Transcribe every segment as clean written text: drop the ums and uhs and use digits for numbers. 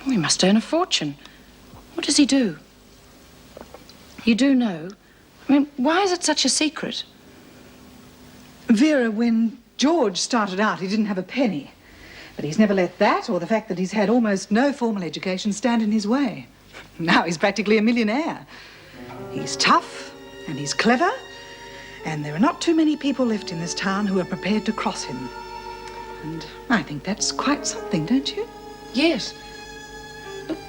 Oh, he must earn a fortune. What does he do? You do know? I mean, why is it such a secret? Vera, when George started out, he didn't have a penny. But he's never let that, or the fact that he's had almost no formal education, stand in his way. Now he's practically a millionaire. He's tough, and he's clever, and there are not too many people left in this town who are prepared to cross him. And I think that's quite something, don't you? Yes.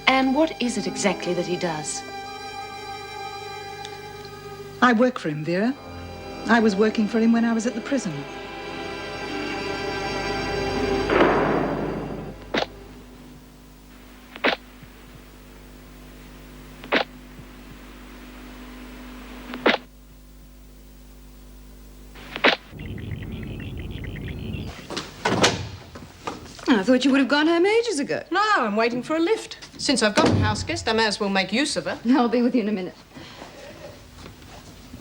And what is it exactly that he does? I work for him, Vera. I was working for him when I was at the prison. I thought you would have gone home ages ago. No, I'm waiting for a lift. Since I've got a house guest, I may as well make use of her. I'll be with you in a minute.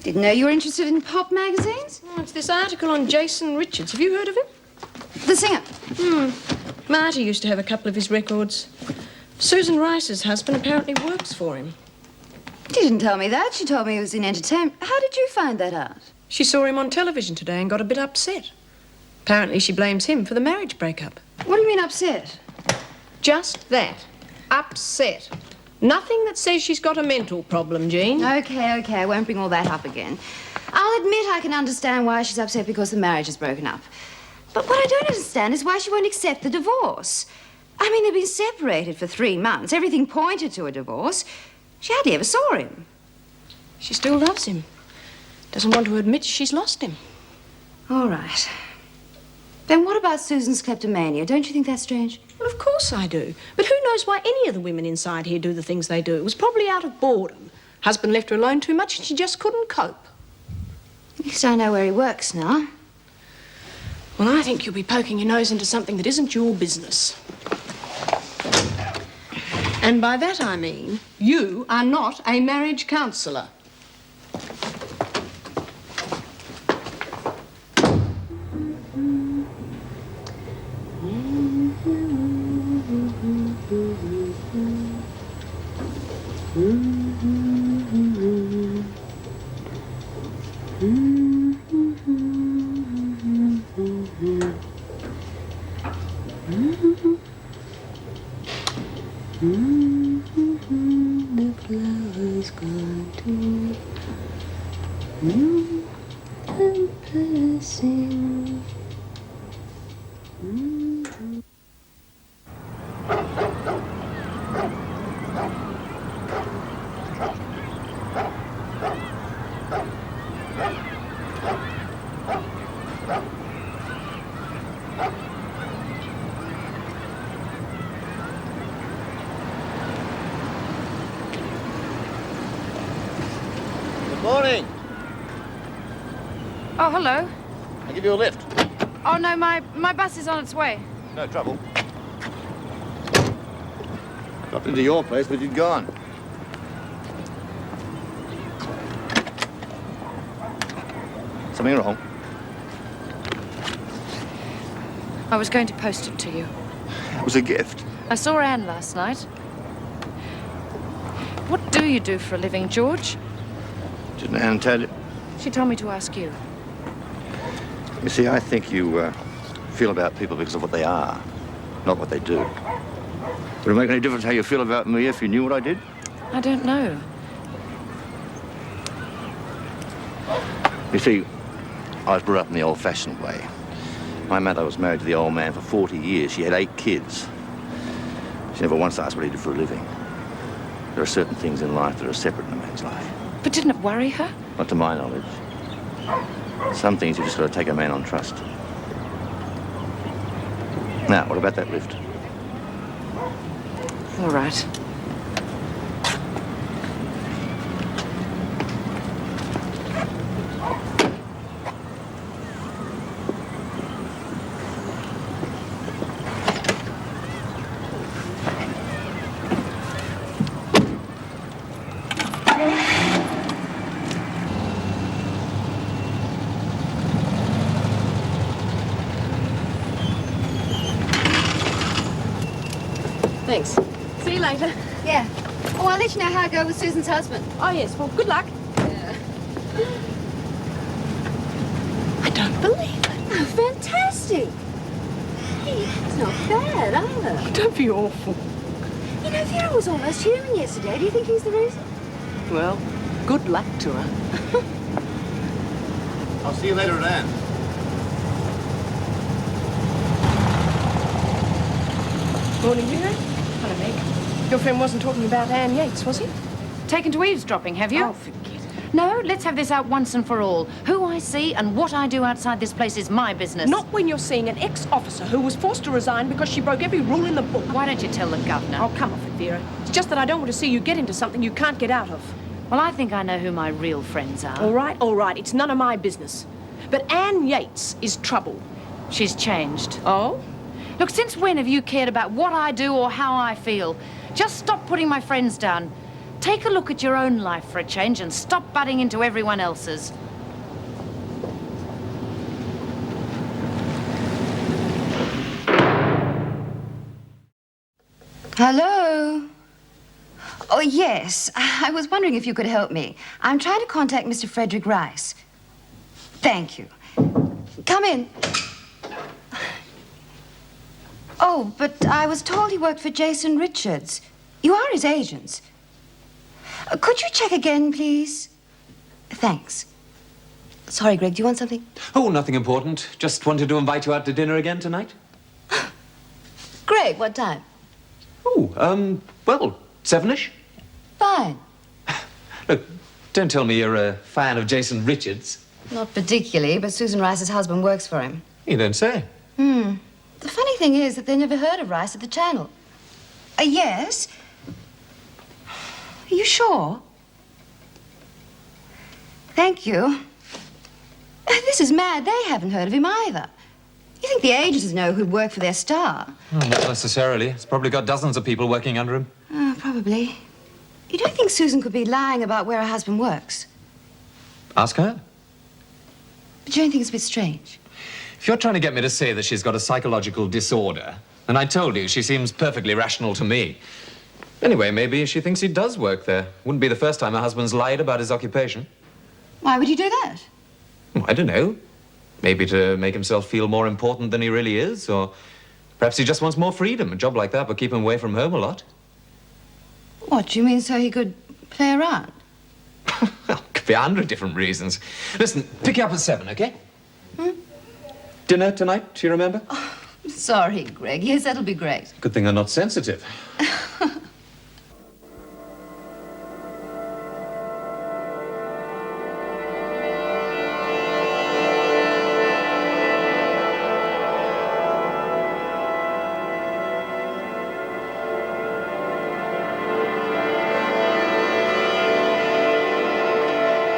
Didn't know you were interested in pop magazines? Oh, it's this article on Jason Richards. Have you heard of him? The singer? Marty used to have a couple of his records. Susan Rice's husband apparently works for him. She didn't tell me that. She told me he was in entertainment. How did you find that out? She saw him on television today and got a bit upset. Apparently she blames him for the marriage breakup. What do you mean upset? Just that. Upset. Nothing that says she's got a mental problem, Jean. Okay, I won't bring all that up again. I'll admit I can understand why she's upset because the marriage is broken up. But what I don't understand is why she won't accept the divorce. I mean, they've been separated for 3 months. Everything pointed to a divorce. She hardly ever saw him. She still loves him. Doesn't want to admit she's lost him. All right. Then what about Susan's kleptomania? Don't you think that's strange? Well, of course I do. But who knows why any of the women inside here do the things they do? It was probably out of boredom. Husband left her alone too much and she just couldn't cope. At least I know where he works now. Well, I think you'll be poking your nose into something that isn't your business. And by that I mean, you are not a marriage counsellor. The flowers gone too. I'm passing. Morning. Oh, hello. I'll give you a lift. Oh, no, my bus is on its way. No trouble. Dropped into your place, but you'd gone. Something wrong? I was going to post it to you. It was a gift. I saw Anne last night. What do you do for a living, George? Didn't Anne tell you? She told me to ask you. You see, I think you feel about people because of what they are, not what they do. Would it make any difference how you feel about me if you knew what I did? I don't know. You see, I was brought up in the old-fashioned way. My mother was married to the old man for 40 years. She had 8 kids. She never once asked what he did for a living. There are certain things in life that are separate in a man's life. But didn't it worry her? Not to my knowledge. Some things you've just got to take a man on trust. Now, what about that lift? All right. Thanks. See you later. Yeah. Oh, I'll let you know how I go with Susan's husband. Oh, yes. Well, good luck. I don't believe it. Oh, fantastic. Hey, that's not bad either. Don't be awful. You know, Vera was almost human yesterday. Do you think he's the reason? Well, good luck to her. I'll see you later at Anne. Morning, Vera. Hello, Meg. Your friend wasn't talking about Anne Yates, was he? Taken to eavesdropping, have you? Oh, forget it. No, let's have this out once and for all. Who I see and what I do outside this place is my business. Not when you're seeing an ex-officer who was forced to resign because she broke every rule in the book. Why don't you tell the governor? Oh, come off it, Vera. It's just that I don't want to see you get into something you can't get out of. Well, I think I know who my real friends are. All right. It's none of my business. But Anne Yates is trouble. She's changed. Oh? Look, since when have you cared about what I do or how I feel? Just stop putting my friends down. Take a look at your own life for a change and stop butting into everyone else's. Hello? Oh, yes. I was wondering if you could help me. I'm trying to contact Mr. Frederick Rice. Thank you. Come in. Oh, but I was told he worked for Jason Richards. You are his agents. Could you check again, please? Thanks. Sorry, Greg, do you want something? Oh, nothing important. Just wanted to invite you out to dinner again tonight. Greg, what time? Oh, well, 7-ish. Fine. Look, don't tell me you're a fan of Jason Richards. Not particularly, but Susan Rice's husband works for him. You don't say. The funny thing is that they never heard of Rice at the Channel. Yes? Are you sure? Thank you. This is mad. They haven't heard of him either. You think the agencies know who'd work for their star? Oh, not necessarily. It's probably got dozens of people working under him. Oh, probably. You don't think Susan could be lying about where her husband works? Ask her. But you don't think it's a bit strange? If you're trying to get me to say that she's got a psychological disorder, then I told you she seems perfectly rational to me. Anyway, maybe she thinks he does work there. Wouldn't be the first time her husband's lied about his occupation. Why would you do that? Well, I don't know. Maybe to make himself feel more important than he really is, or perhaps he just wants more freedom. A job like that would keep him away from home a lot. What, do you mean so he could play around? Well, could be 100 different reasons. Listen, pick you up at 7, okay? Dinner tonight, do you remember? Sorry, Greg. Yes, that'll be great. Good thing I'm not sensitive.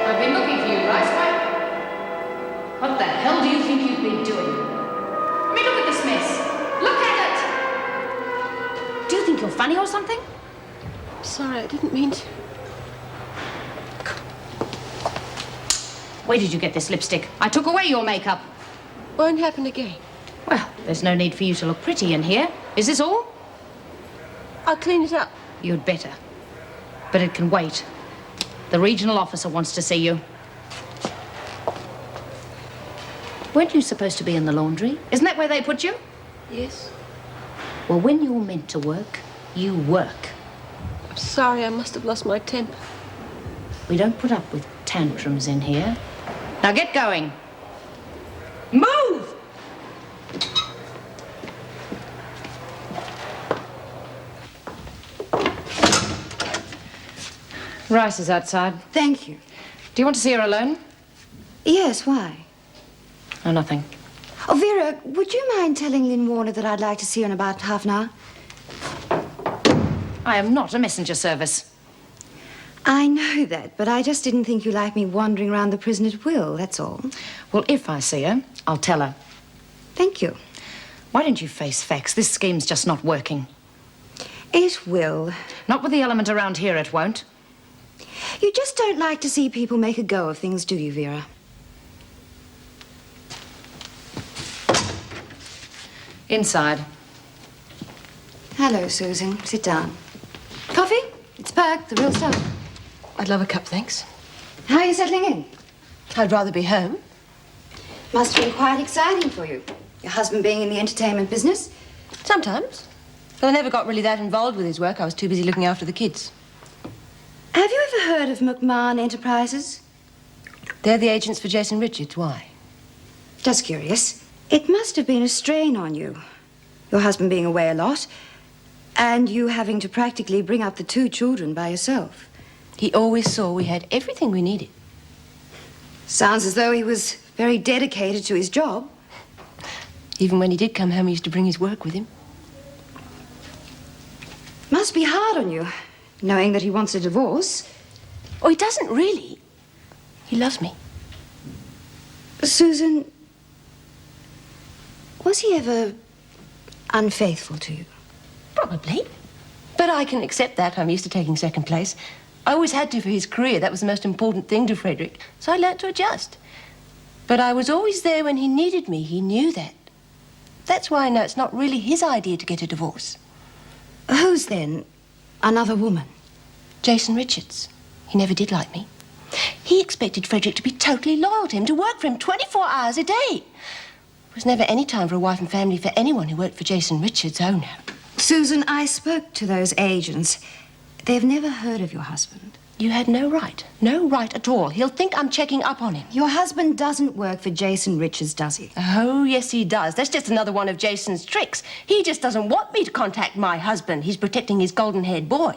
I've been looking for you, Rice. What the hell do you think you've been doing? I mean, look at this mess. Look at it! Do you think you're funny or something? Sorry, I didn't mean to. Where did you get this lipstick? I took away your makeup. Won't happen again. Well, there's no need for you to look pretty in here. Is this all? I'll clean it up. You'd better. But it can wait. The regional officer wants to see you. Weren't you supposed to be in the laundry? Isn't that where they put you? Yes. Well, when you're meant to work, you work. I'm sorry, I must have lost my temper. We don't put up with tantrums in here. Now get going. Move! Rice is outside. Thank you. Do you want to see her alone? Yes, why? Oh, nothing. Oh, Vera, would you mind telling Lynn Warner that I'd like to see her in about half an hour? I am not a messenger service. I know that, but I just didn't think you liked me wandering around the prison at will, that's all. Well, if I see her, I'll tell her. Thank you. Why don't you face facts? This scheme's just not working. It will. Not with the element around here, it won't. You just don't like to see people make a go of things, do you, Vera? Inside. Hello, Susan. Sit down. Coffee? It's Perk, the real stuff. I'd love a cup, thanks. How are you settling in? I'd rather be home. Must have been quite exciting for you. Your husband being in the entertainment business. Sometimes. But I never got really that involved with his work. I was too busy looking after the kids. Have you ever heard of McMahon Enterprises? They're the agents for Jason Richards. Why? Just curious. It must have been a strain on you. Your husband being away a lot, and you having to practically bring up the 2 children by yourself. He always saw we had everything we needed. Sounds as though he was very dedicated to his job. Even when he did come home, he used to bring his work with him. Must be hard on you, knowing that he wants a divorce. Oh, he doesn't really. He loves me. Susan, was he ever unfaithful to you? Probably. But I can accept that. I'm used to taking second place. I always had to for his career. That was the most important thing to Frederick. So I learnt to adjust. But I was always there when he needed me. He knew that. That's why I know it's not really his idea to get a divorce. Who's then another woman? Jason Richards. He never did like me. He expected Frederick to be totally loyal to him, to work for him 24 hours a day. There was never any time for a wife and family for anyone who worked for Jason Richards. Oh, no. Susan, I spoke to those agents. They've never heard of your husband. You had no right. No right at all. He'll think I'm checking up on him. Your husband doesn't work for Jason Richards, does he? Oh, yes, he does. That's just another one of Jason's tricks. He just doesn't want me to contact my husband. He's protecting his golden-haired boy.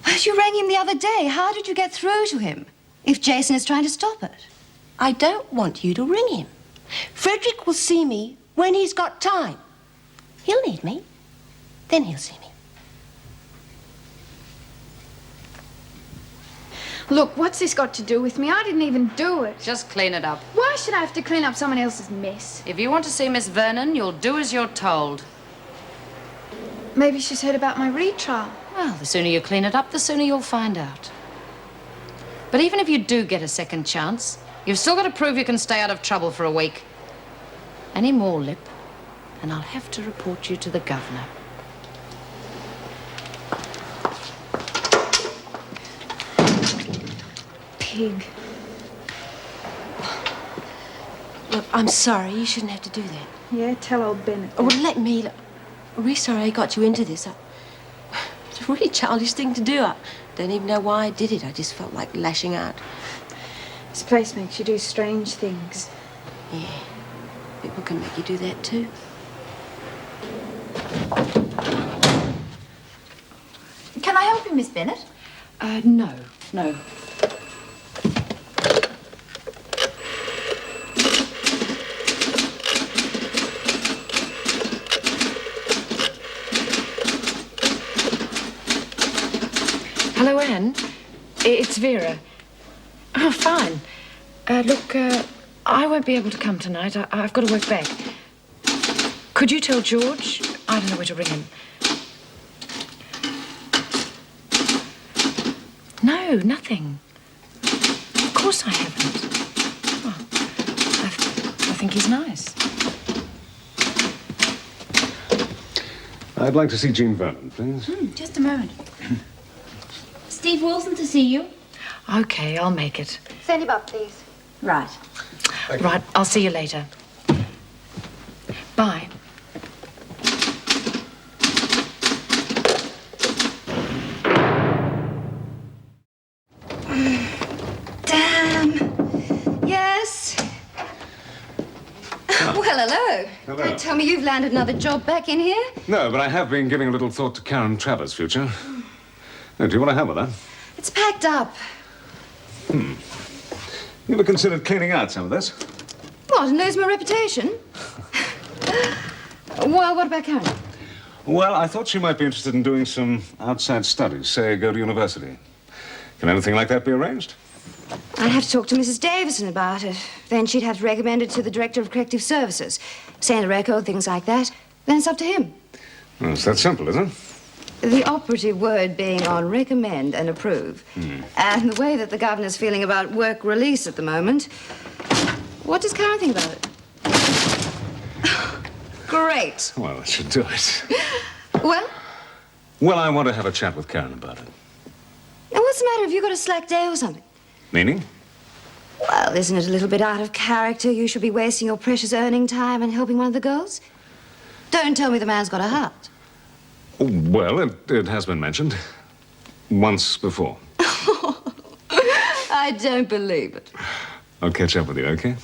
But you rang him the other day. How did you get through to him if Jason is trying to stop it? I don't want you to ring him. Frederick will see me when he's got time. He'll need me. Then he'll see me. Look, what's this got to do with me? I didn't even do it. Just clean it up. Why should I have to clean up someone else's mess? If you want to see Miss Vernon, you'll do as you're told. Maybe she's heard about my retrial. Well, the sooner you clean it up, the sooner you'll find out. But even if you do get a second chance, you've still got to prove you can stay out of trouble for a week. Any more, Lip, and I'll have to report you to the governor. Pig. Look, I'm sorry. You shouldn't have to do that. Yeah, tell old Bennett. Oh, well, let me... Look, I'm really sorry I got you into this. It's a really childish thing to do. I don't even know why I did it. I just felt like lashing out. This place makes you do strange things. Yeah. People can make you do that, too. Can I help you, Miss Bennett? No. Hello, Anne. It's Vera. Oh, fine. Look, I won't be able to come tonight. I've got to work back. Could you tell George? I don't know where to ring him. No, nothing. Of course I haven't. Oh, I think he's nice. I'd like to see Jean Vernon, please. Just a moment. Steve Wilson to see you. Okay, I'll make it. Send him up, please. Right. Right, I'll see you later. Bye. Damn. Yes? Well, hello. Hello. Don't tell me you've landed another job back in here. No, but I have been giving a little thought to Karen Travers' future. Oh, do you want to hammer that? It's packed up. You ever considered cleaning out some of this? What, and lose my reputation? Well, what about Karen? Well, I thought she might be interested in doing some outside studies, say go to university. Can anything like that be arranged? I'd have to talk to Mrs. Davison about it. Then she'd have to recommend it to the Director of Corrective Services. Send a record, things like that. Then it's up to him. Well, it's that simple, isn't it? The operative word being on recommend and approve. And the way that the governor's feeling about work release at the moment. What does Karen think about it? Great. Well, that should do it. Well, Well, I want to have a chat with Karen about it. Now, what's the matter? Have you got a slack day or something? Meaning? Well, isn't it a little bit out of character? You should be wasting your precious earning time and helping one of the girls. Don't tell me the man's got a heart. Well, it has been mentioned. Once before. I don't believe it. I'll catch up with you, okay?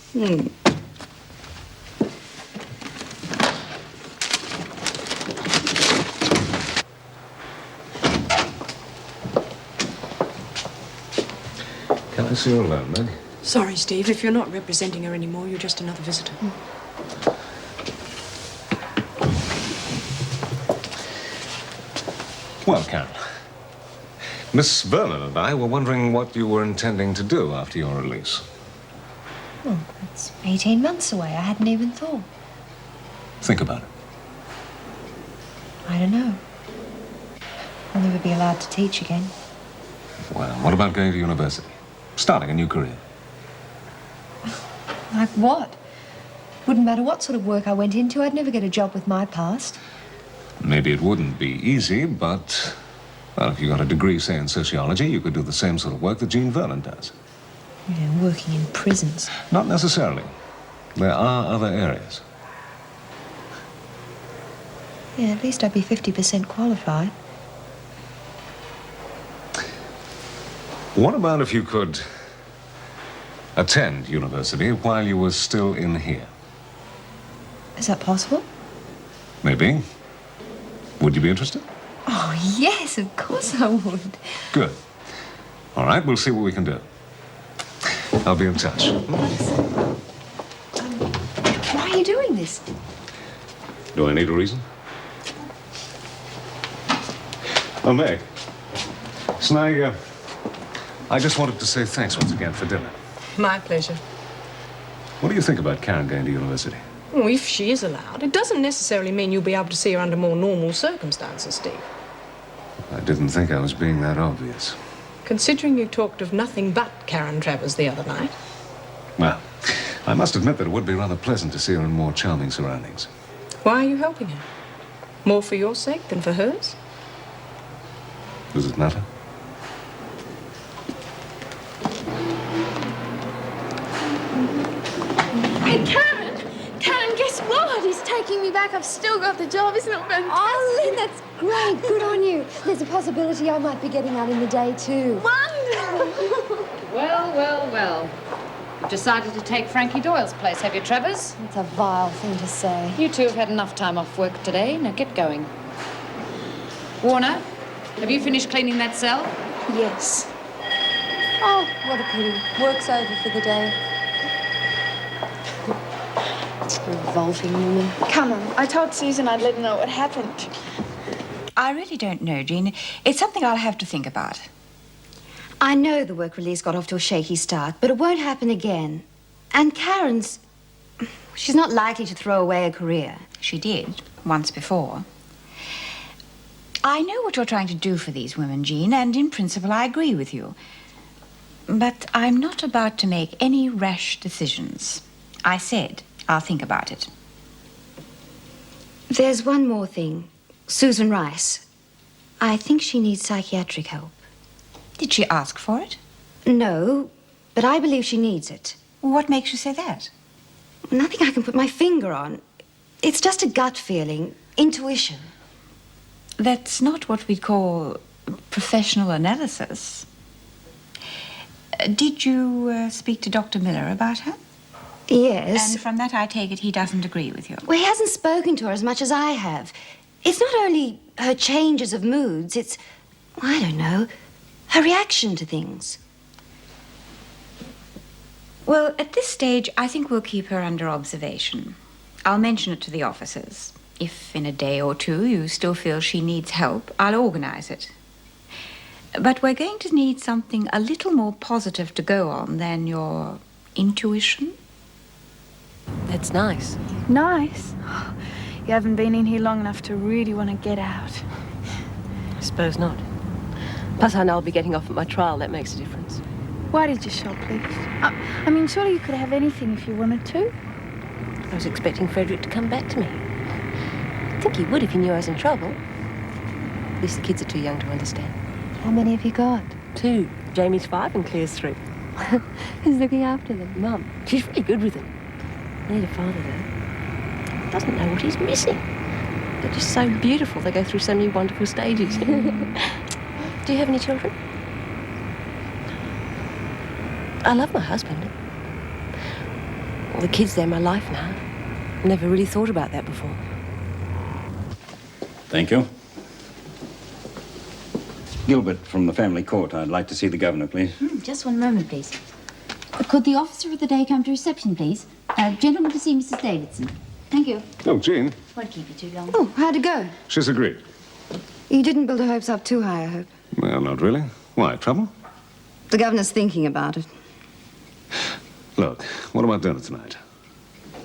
Can I see you alone, Meg? Sorry, Steve. If you're not representing her anymore, you're just another visitor. Well, Karen, Miss Vernon and I were wondering what you were intending to do after your release. Oh, that's 18 months away. I hadn't even thought. Think about it. I don't know. I'll never be allowed to teach again. Well, what about going to university? Starting a new career? Like what? Wouldn't matter what sort of work I went into, I'd never get a job with my past. Maybe it wouldn't be easy, but, well, if you got a degree, say, in sociology, you could do the same sort of work that Jean Vernon does. You know, working in prisons. Not necessarily. There are other areas. Yeah, at least I'd be 50% qualified. What about if you could attend university while you were still in here? Is that possible? Maybe. Would you be interested? Oh, yes, of course I would. Good. All right, we'll see what we can do. I'll be in touch. Why are you doing this? Do I need a reason? Oh, Meg. So I just wanted to say thanks once again for dinner. My pleasure. What do you think about Karen going to university? Well, if she is allowed, it doesn't necessarily mean you'll be able to see her under more normal circumstances, Steve. I didn't think I was being that obvious. Considering you talked of nothing but Karen Travers the other night. Well, I must admit that it would be rather pleasant to see her in more charming surroundings. Why are you helping her? More for your sake than for hers? Does it matter? Hey, Karen! Karen, guess what? He's taking me back. I've still got the job. Isn't it fantastic? Oh, Lynn, that's great. Good on you. There's a possibility I might be getting out in the day, too. Wonderful! Well. You've decided to take Frankie Doyle's place, have you, Travers? It's a vile thing to say. You two have had enough time off work today. Now get going. Warner, have you finished cleaning that cell? Yes. Oh, what a pity. Work's over for the day. Revolting woman. Come on. I told Susan I'd let her know what happened. I really don't know, Jean. It's something I'll have to think about. I know the work release got off to a shaky start, but it won't happen again. And Karen's... she's not likely to throw away a career. She did, once before. I know what you're trying to do for these women, Jean, and in principle I agree with you. But I'm not about to make any rash decisions. I said I'll think about it. There's one more thing. Susan Rice. I think she needs psychiatric help. Did she ask for it? No, but I believe she needs it. What makes you say that? Nothing I can put my finger on. It's just a gut feeling, intuition. That's not what we'd call professional analysis. Did you speak to Dr. Miller about her? Yes. And from that I take it he doesn't agree with you. Well, he hasn't spoken to her as much as I have. It's not only her changes of moods, it's, I don't know, her reaction to things. Well, at this stage, I think we'll keep her under observation. I'll mention it to the officers. If in a day or two you still feel she needs help, I'll organize it. But we're going to need something a little more positive to go on than your intuition. That's nice. Nice. You haven't been in here long enough to really want to get out. I suppose not. Plus, I know I'll be getting off at my trial. That makes a difference. Why did you shoplift? I mean, surely you could have anything if you wanted to. I was expecting Frederick to come back to me. I think he would if he knew I was in trouble. At least the kids are too young to understand. How many have you got? 2. Jamie's 5 and Claire's 3. Who's looking after them? Mum, she's really good with them. Need a father, though. Doesn't know what he's missing. They're just so beautiful. They go through so many wonderful stages. Do you have any children? I love my husband. All the kids, they're my life now. Never really thought about that before. Thank you. Gilbert from the family court. I'd like to see the governor, please. Just one moment, please. Could the officer of the day come to reception, please? Gentleman to see Mrs. Davidson. Thank you. Oh, Jean. Won't keep you too long. Oh, how'd it go? She's agreed. You didn't build her hopes up too high, I hope. Well, not really. Why, trouble? The governor's thinking about it. Look, what about dinner tonight?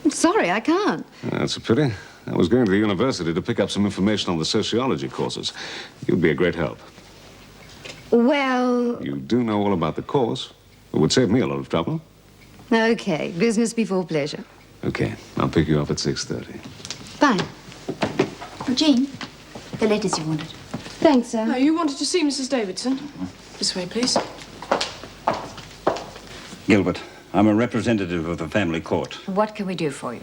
I'm sorry, I can't. That's a pity. I was going to the university to pick up some information on the sociology courses. You'd be a great help. Well, You do know all about the course. It would save me a lot of trouble. okay. Business before pleasure. Okay, I'll pick you up at 6:30. Fine. Oh, Jean, the letters you wanted. Thanks, sir. Oh, you wanted to see Mrs. Davidson? This way, please. Gilbert, I'm a representative of the family court. What can we do for you?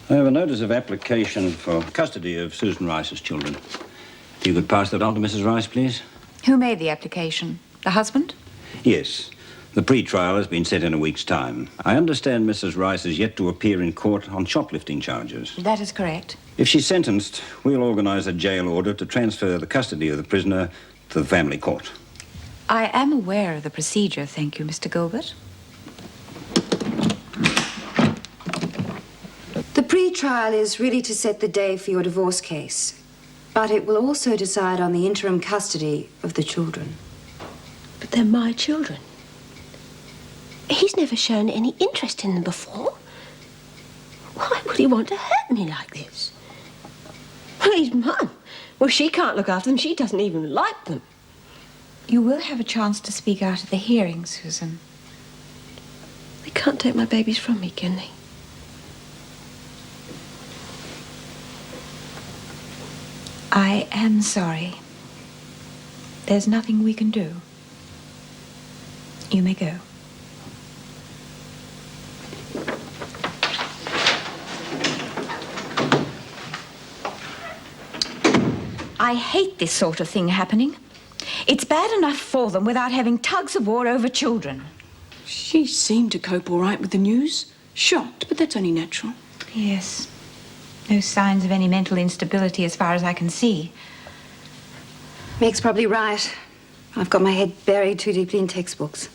I have a notice of application for custody of Susan Rice's children. If you could pass that on to Mrs. Rice, please. Who made the application? The husband? Yes. The pre-trial has been set in a week's time. I understand Mrs. Rice is yet to appear in court on shoplifting charges. That is correct. If she's sentenced, we'll organize a jail order to transfer the custody of the prisoner to the family court. I am aware of the procedure, thank you, Mr. Gilbert. The pre-trial is really to set the day for your divorce case, but it will also decide on the interim custody of the children. But they're my children. He's never shown any interest in them before. Why would he want to hurt me like this? Please, Mum. Well, she can't look after them. She doesn't even like them. You will have a chance to speak out at the hearing, Susan. They can't take my babies from me, can they? I am sorry. There's nothing we can do. You may go. I hate this sort of thing happening. It's bad enough for them without having tugs of war over children. She seemed to cope all right with the news. Shocked, but that's only natural. Yes. No signs of any mental instability as far as I can see. Meg's probably right. I've got my head buried too deeply in textbooks.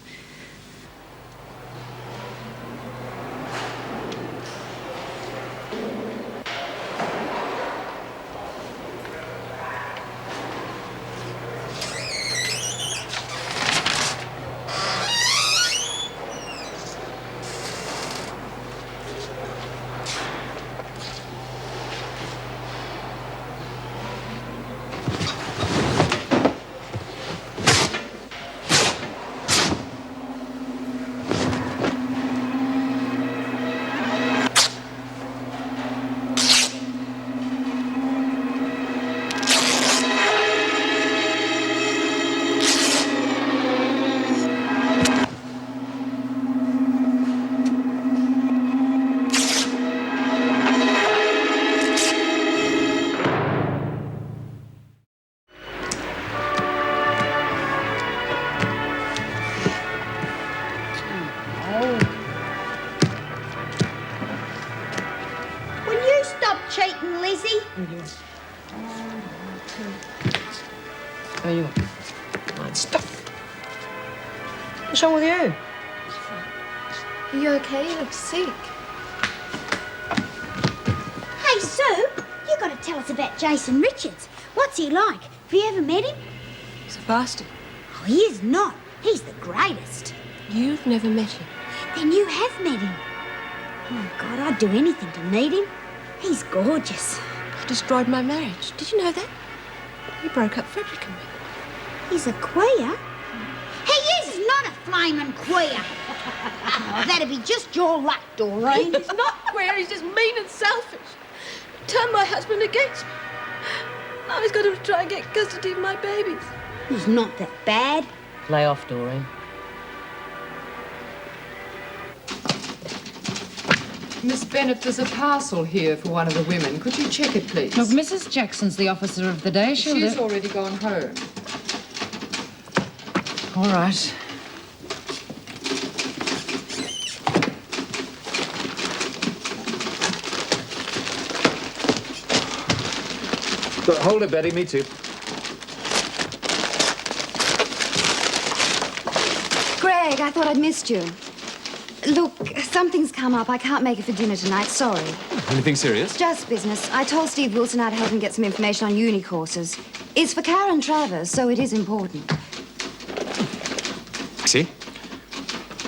cheating, Lizzie? There you are. Fine stuff. What's wrong with you? Are you okay? You look sick. Hey, Sue, you got to tell us about Jason Richards. What's he like? Have you ever met him? He's a bastard. Oh, he is not. He's the greatest. You've never met him. Then you have met him. Oh, God, I'd do anything to meet him. He's gorgeous. He destroyed my marriage. Did you know that? He broke up Frederick and me. He's a queer. He is not a flaming queer. Oh, that'd be just your luck, Doreen. He's not queer, he's just mean and selfish. Turned my husband against me. Now he's got to try and get custody of my babies. He's not that bad. Lay off, Doreen. Miss Bennett, there's a parcel here for one of the women. Could you check it, please? Look, Mrs. Jackson's the officer of the day. She's already gone home. All right. Hold it, Betty. Me too. Greg, I thought I'd missed you. Look, something's come up. I can't make it for dinner tonight. Sorry. Anything serious? Just business. I told Steve Wilson I'd help him get some information on uni courses. It's for Karen Travers, so it is important. See?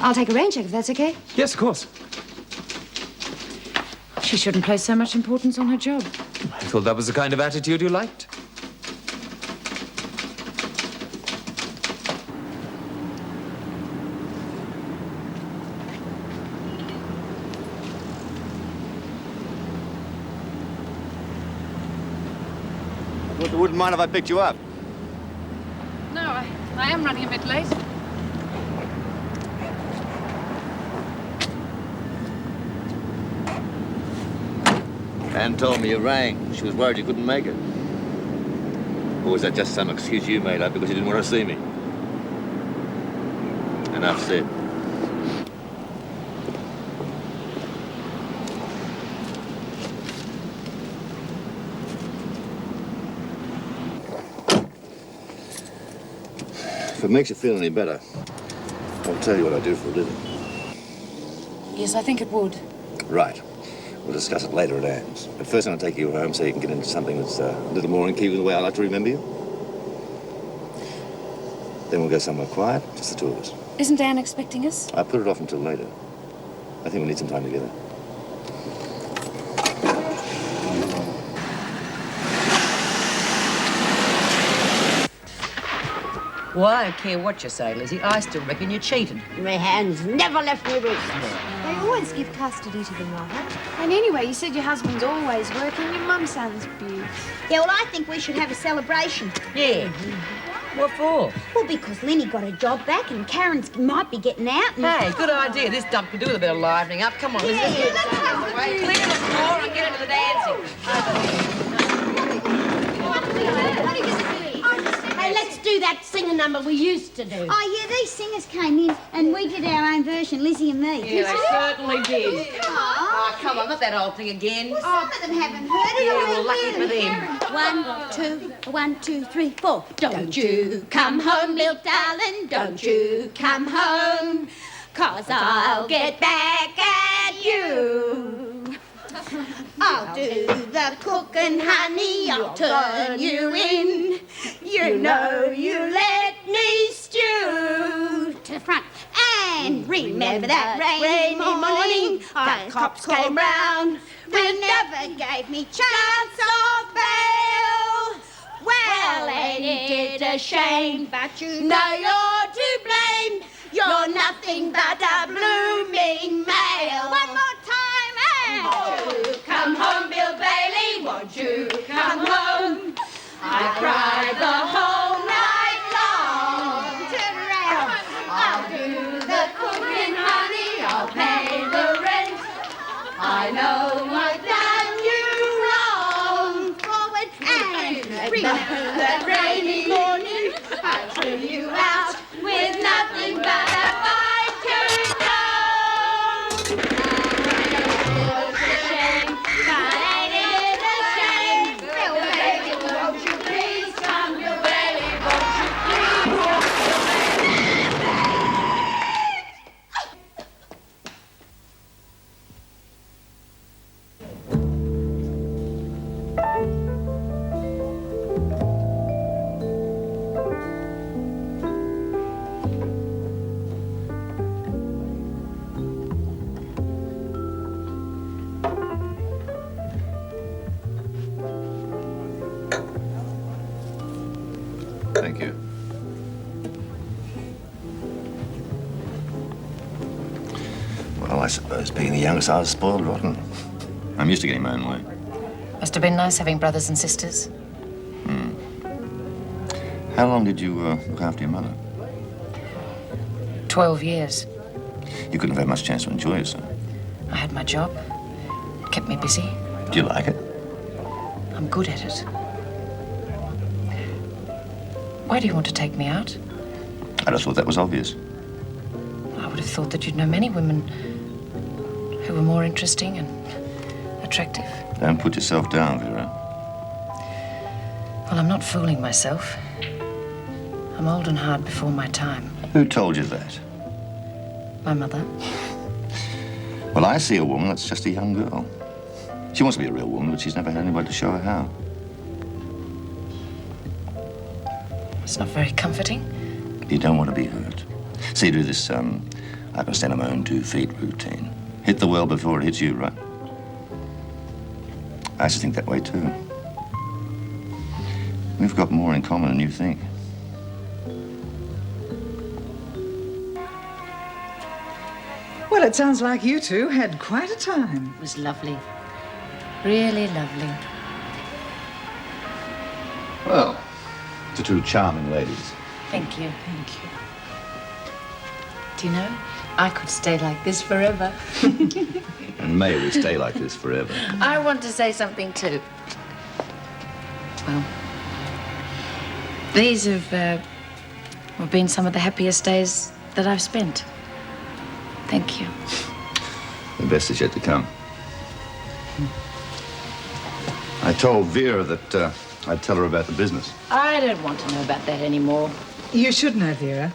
I'll take a rain check if that's okay. Yes, of course. She shouldn't place so much importance on her job. I thought that was the kind of attitude you liked. You wouldn't mind if I picked you up? No, I am running a bit late. Anne told me you rang. She was worried you couldn't make it. Or was that just some excuse you made up because you didn't want to see me? Enough said. If it makes you feel any better, I'll tell you what I do for a living. Yes, I think it would. Right. We'll discuss it later at Anne's. But first I'm going to take you home so you can get into something that's a little more in keeping with the way I like to remember you. Then we'll go somewhere quiet, just the two of us. Isn't Anne expecting us? I put it off until later. I think we need some time together. Well, I don't care what you say, Lizzie. I still reckon you cheated. My hands never left me wrist. They always give custody to the mother. And anyway, you said your husband's always working. Your mum sounds beautiful. Yeah, well, I think we should have a celebration. Yeah. What for? Well, because Lenny got a job back and Karen might be getting out. And... Hey, good idea. This dump could do with a bit of livening up. Come on, Lizzie. Yeah, let's have a Clear the floor and get into the dancing. Hey, let's do that singer number we used to do. Oh, yeah, these singers came in and we did our own version, Lizzie and me. Yeah, they certainly did. Oh, Oh, come on, not that old thing again. well, some of them haven't heard it. Yeah, well, lucky for them. 1, 2, 3, 4. Don't you come home, little darling. Don't you come home. 'Cause I'll get back at you. I'll do the cooking, honey. I'll turn you in. You know you let me stew. To the front. And remember that rainy morning. The cops came round. They never gave me chance of bail. Well, ain't it a shame? But you know you're to blame. You're nothing but a blooming male. One more time, and won't you come home, Bill Bailey? Won't you come home? I cried the whole night long. Turn around. I'll do the cooking, honey. I'll pay the rent. I know I've done you wrong. Forward and remember that rainy morning. I threw you out with nothing but a fight to go. It's a shame, but ain't it a shame? Bill Bailey, won't you please come? Bill Bailey, won't you please come? Thank you. Well, I suppose being the youngest, I was spoiled rotten. I'm used to getting my own way. Must have been nice having brothers and sisters. Hmm. How long did you look after your mother? 12 years. You couldn't have had much chance to enjoy yourself. I had my job. It kept me busy. Do you like it? I'm good at it. Why do you want to take me out? I just thought that was obvious. I would have thought that you'd know many women who were more interesting and attractive. Don't put yourself down, Vera. Well, I'm not fooling myself. I'm old and hard before my time. Who told you that? My mother. Well, I see a woman that's just a young girl. She wants to be a real woman, but she's never had anybody to show her how. It's not very comforting. You don't want to be hurt. So you do this, I can stand on my own 2 feet routine. Hit the world before it hits you, right? I just think that way, too. We've got more in common than you think. Well, it sounds like you two had quite a time. It was lovely. Really lovely. Well, the 2 charming ladies. Thank you. Thank you. Do you know, I could stay like this forever. And may we stay like this forever. I want to say something, too. Well, these have been some of the happiest days that I've spent. Thank you. The best is yet to come. I told Vera that I'd tell her about the business. I don't want to know about that anymore. You should know, Vera.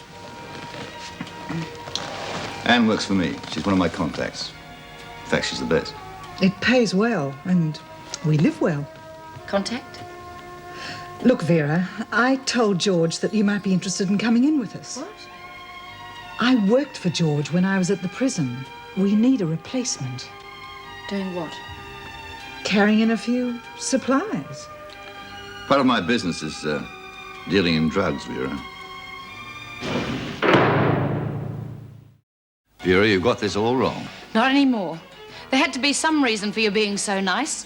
Anne works for me. She's one of my contacts. In fact, she's the best. It pays well, and we live well. Contact? Look, Vera, I told George that you might be interested in coming in with us. What? I worked for George when I was at the prison. We need a replacement. Doing what? Carrying in a few supplies. Part of my business is dealing in drugs, Vera. Vera, you've got this all wrong. Not anymore. There had to be some reason for you being so nice.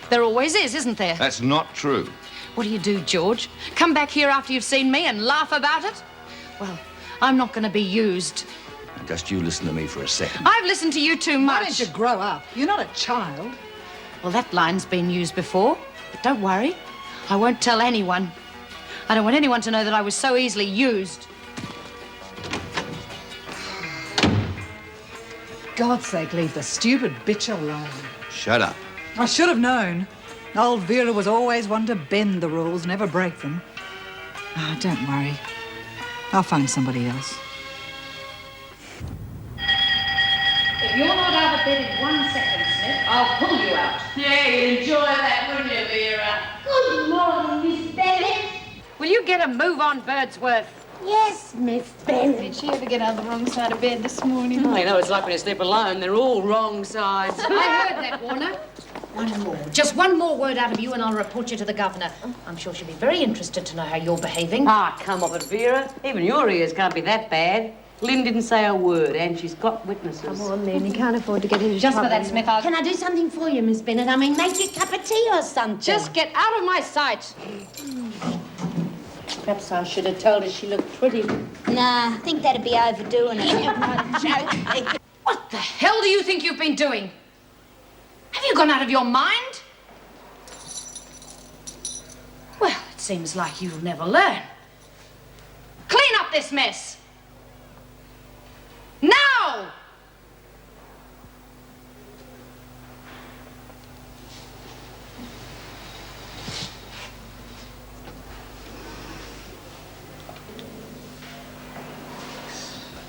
There always is, isn't there? That's not true. What do, George? Come back here after you've seen me and laugh about it? Well, I'm not going to be used. Just you listen to me for a second. I've listened to you too much. Why don't you grow up? You're not a child. Well, that line's been used before. But don't worry. I won't tell anyone. I don't want anyone to know that I was so easily used. God's sake, leave the stupid bitch alone. Shut up. I should have known. Old Vera was always one to bend the rules, never break them. Ah, don't worry. I'll find somebody else. If you're not out of bed in 1 second, Smith, I'll pull you out. Yeah, you'd enjoy that, wouldn't you, Vera? Good morning, Miss Bennett. Will you get a move on, Birdsworth? Yes, Miss Bennett. Did she ever get on the wrong side of bed this morning? Oh, you know, it's like when you sleep alone. They're all wrong sides. I heard that, Warner. One more. Just one more word out of you and I'll report you to the governor. I'm sure she'll be very interested to know how you're behaving. Ah, come off it, Vera. Even your ears can't be that bad. Lynn didn't say a word, and she's got witnesses. Come on, then. You can't afford to get into Just trouble. for that, Smith, I'll... Can I do something for you, Miss Bennett? I mean, make you a cup of tea or something. Just get out of my sight. Perhaps I should have told her she looked pretty. Nah, I think that'd be overdoing it. What the hell do you think you've been doing? Have you gone out of your mind? Well, it seems like you'll never learn. Clean up this mess. Now!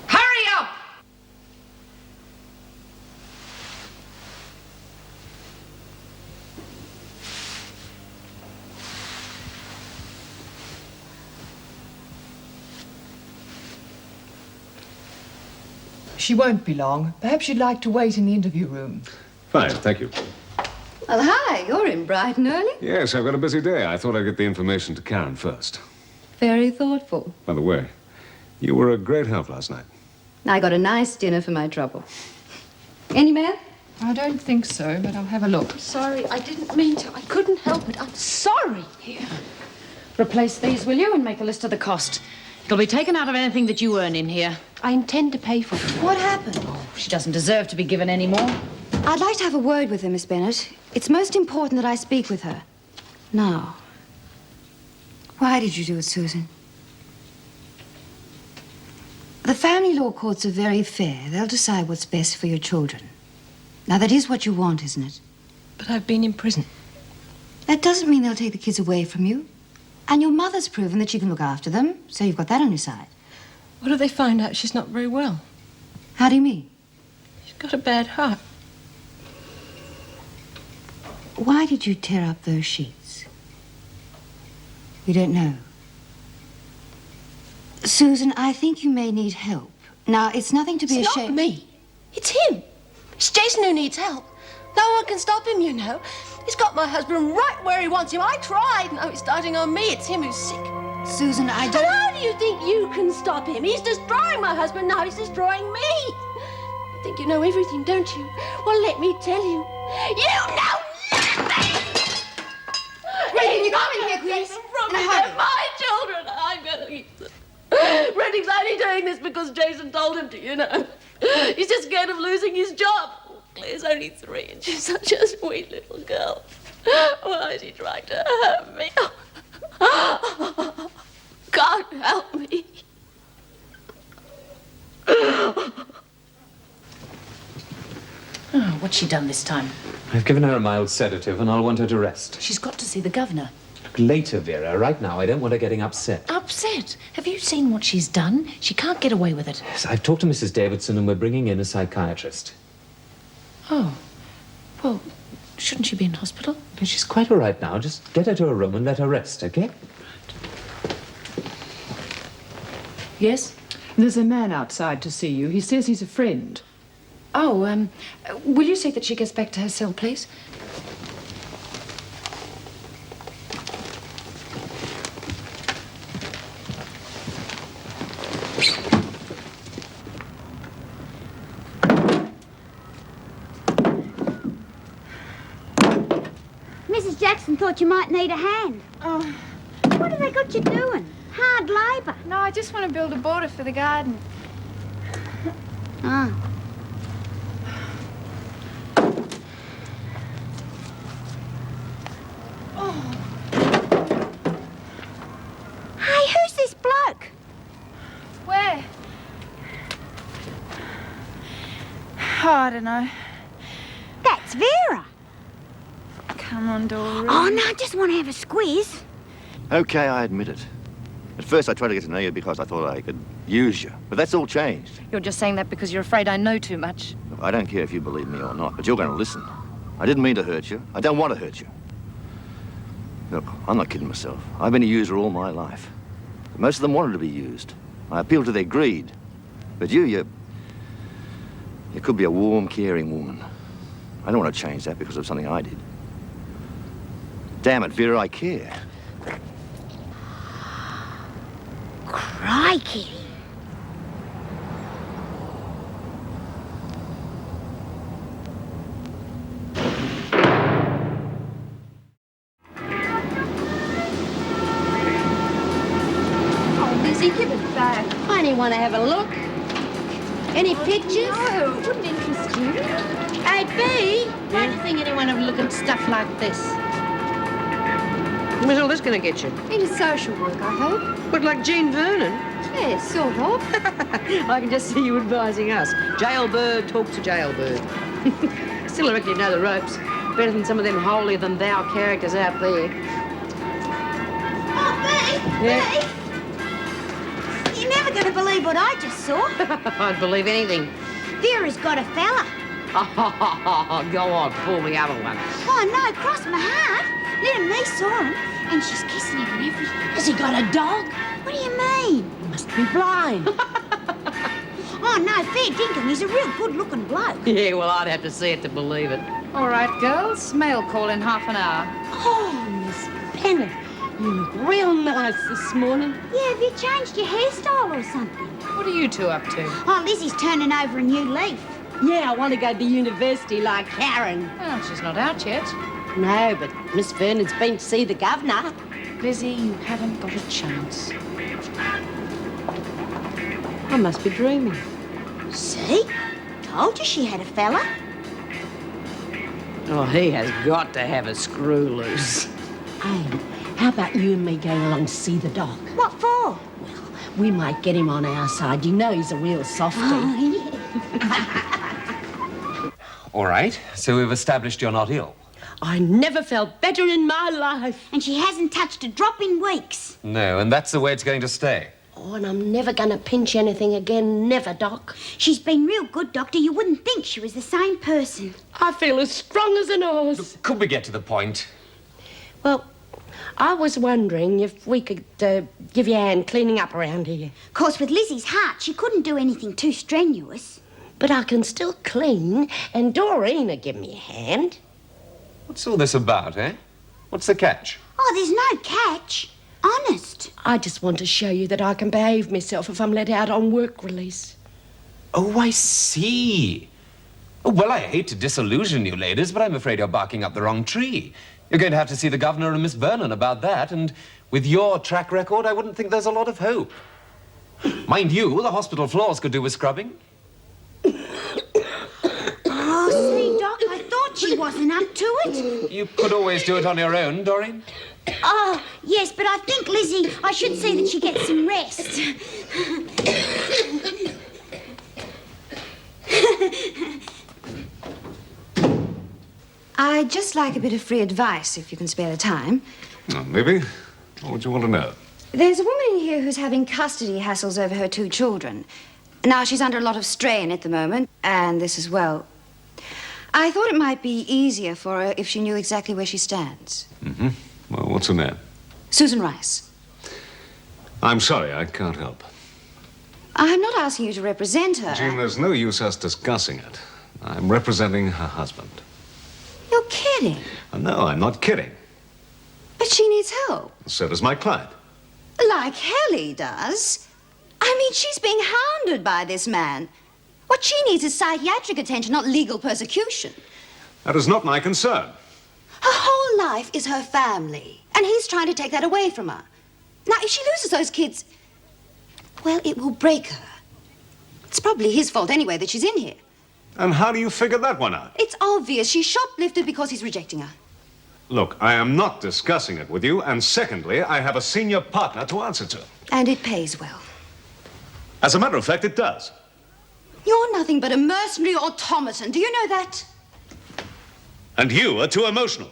Hurry up! She won't be long. Perhaps you'd like to wait in the interview room. Fine, thank you. Well, hi. You're in bright and early. Yes, I've got a busy day. I thought I'd get the information to Karen first. Very thoughtful. By the way, you were a great help last night. I got a nice dinner for my trouble. Any man? I don't think so, but I'll have a look. Sorry, I didn't mean to. I couldn't help it. I'm sorry. Here. Replace these, will you, and make a list of the cost. It'll be taken out of anything that you earn in here. I intend to pay for it. What happened? She doesn't deserve to be given any more. I'd like to have a word with her, Miss Bennett. It's most important that I speak with her. Now, why did you do it, Susan? The family law courts are very fair. They'll decide what's best for your children. Now, that is what you want, isn't it? But I've been in prison. That doesn't mean they'll take the kids away from you. And your mother's proven that she can look after them, so you've got that on your side. What if they find out she's not very well? How do you mean? She's got a bad heart. Why did you tear up those sheets? You don't know. Susan, I think you may need help. Now, it's nothing to be It's ashamed. not me. It's him. It's Jason who needs help. No one can stop him, you know. He's got my husband right where he wants him. I tried. Now he's starting on me. It's him who's sick. Susan, I don't... And how do you think you can stop him? He's destroying my husband. Now he's destroying me. You think you know everything, don't you? Well, let me tell you. You know nothing! Regan, you come in here, please. From me, they're my children. I'm going to eat them. Reddick's only doing this because Jason told him to, you know. He's just scared of losing his job. Claire's only 3 and she's such a sweet little girl. Why is he trying to hurt me? God help me. Oh, what's she done this time? I've given her a mild sedative and I'll want her to rest. She's got to see the governor. Look, later, Vera. Right now, I don't want her getting upset. Upset? Have you seen what she's done? She can't get away with it. Yes, I've talked to Mrs. Davidson and we're bringing in a psychiatrist. Oh. Well, shouldn't she be in hospital? No, she's quite all right now. Just get her to her room and let her rest, okay? Yes? There's a man outside to see you. He says he's a friend. Oh, will you see that she gets back to her cell, please? Mrs. Jackson thought you might need a hand. Oh. What have they got you doing? Hard labour. No, I just want to build a border for the garden. Ah. Hey, who's this bloke? Where? Oh, I don't know. That's Vera. Come on, Dory. Oh, no, I just want to have a squeeze. Okay, I admit it. At first, I tried to get to know you because I thought I could use you. But that's all changed. You're just saying that because you're afraid I know too much. Look, I don't care if you believe me or not, but you're going to listen. I didn't mean to hurt you. I don't want to hurt you. Look, I'm not kidding myself. I've been a user all my life. But most of them wanted to be used. I appealed to their greed. But you could be a warm, caring woman. I don't want to change that because of something I did. Damn it, Vera, I care. Crikey. Oh, Lizzie, give it back. I only want to have a look. Any pictures? No, it wouldn't interest you. Hey, B. Why do you think anyone would look at stuff like this? Where's all this going to get you? Into social work, I hope. Look like Jean Vernon. Yeah, sort of. I can just see you advising us. Jailbird, talk to jailbird. Still, I reckon you know the ropes. Better than some of them holier-than-thou characters out there. Oh, B! Yeah? B! You're never going to believe what I just saw. I'd believe anything. Vera's got a fella. Go on, pull me other one. Oh, no, cross my heart. Little niece saw him, and she's kissing him and everything. Has he got a dog? What do you mean? He must be blind. Oh, no, fair dinkum. He's a real good-looking bloke. Yeah, well, I'd have to see it to believe it. All right, girls. Mail call in half an hour. Oh, Miss Bennett, you look real nice this morning. Yeah, have you changed your hairstyle or something? What are you two up to? Oh, Lizzie's turning over a new leaf. Yeah, I want to go to university like Karen. Well, she's not out yet. No, but Miss Vernon's been to see the governor. Lizzie, you haven't got a chance. I must be dreaming. See? Told you she had a fella. Oh, he has got to have a screw loose. Hey, how about you and me going along to see the doc? What for? We might get him on our side. You know he's a real softie. Oh, All right, so we've established you're not ill. I never felt better in my life. And she hasn't touched a drop in weeks. No, and that's the way it's going to stay. Oh, and I'm never going to pinch anything again. Never, Doc. She's been real good, Doctor. You wouldn't think she was the same person. I feel as strong as an horse. Could we get to the point? Well, I was wondering if we could give you a hand cleaning up around here. Of course, with Lizzie's heart, she couldn't do anything too strenuous. But I can still clean, and Doreen will give me a hand. What's all this about, eh? What's the catch? Oh, there's no catch. Honest. I just want to show you that I can behave myself if I'm let out on work release. Oh, I see. Oh, well, I hate to disillusion you, ladies, but I'm afraid you're barking up the wrong tree. You're going to have to see the governor and Miss Vernon about that, and with your track record, I wouldn't think there's a lot of hope. Mind you, the hospital floors could do with scrubbing. Oh, see, Doc, I thought she wasn't up to it. You could always do it on your own, Doreen. Oh, yes, but I think, Lizzie, I should see that she gets some rest. I'd just like a bit of free advice, if you can spare the time. Libby, what would you want to know? There's a woman in here who's having custody hassles over her 2 children. Now, she's under a lot of strain at the moment, and this as well. I thought it might be easier for her if she knew exactly where she stands. Mm-hmm. Well, what's her name? Susan Rice. I'm sorry, I can't help. I'm not asking you to represent her. Jean, there's no use us discussing it. I'm representing her husband. You're kidding. No, I'm not kidding. But she needs help. So does my client. Like Helly does. I mean, she's being hounded by this man. What she needs is psychiatric attention, not legal persecution. That is not my concern. Her whole life is her family, and he's trying to take that away from her. Now, if she loses those kids, well, it will break her. It's probably his fault anyway that she's in here. And how do you figure that one out? It's obvious. She shoplifted because he's rejecting her. Look, I am not discussing it with you, and secondly, I have a senior partner to answer to. And it pays well. As a matter of fact, it does. You're nothing but a mercenary automaton. Do you know that? And you are too emotional.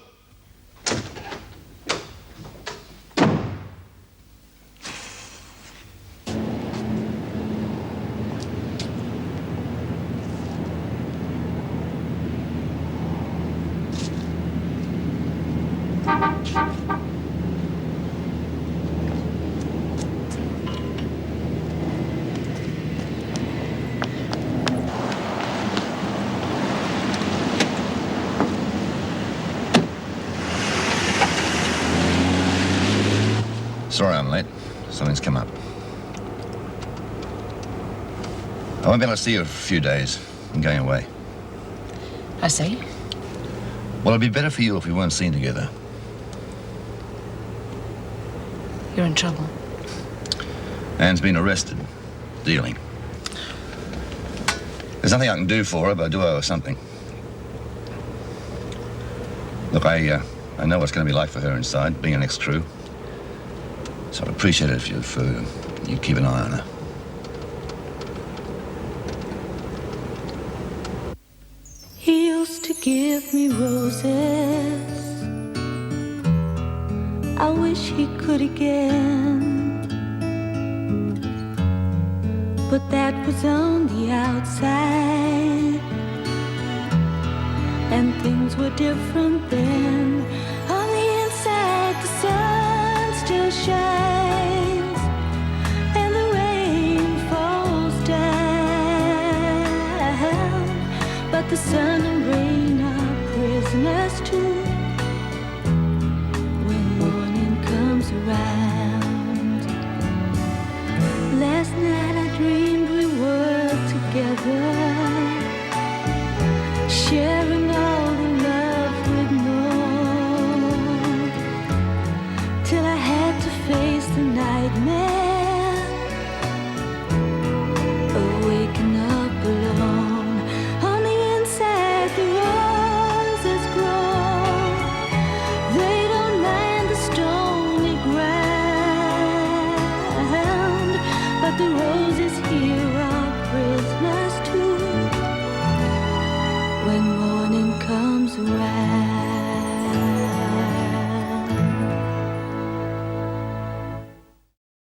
Sorry I'm late. Something's come up. I won't be able to see you for a few days. I'm going away. I see. Well, it'd be better for you if we weren't seen together. You're in trouble. Anne's been arrested. Dealing. There's nothing I can do for her, but I do owe her something. Look, I know what it's going to be like for her inside, being an ex-crew. So I'd appreciate it if you keep an eye on her. He used to give me roses. I wish he could again. But that was on the outside, and things were different then. On the inside, the sun still shines, and the rain falls down. But the sun and rain are prisoners too when morning comes around. Last night I dreamed we were together, sharing all the love we'd known, till I had but the roses here are prisoners too. When morning comes around.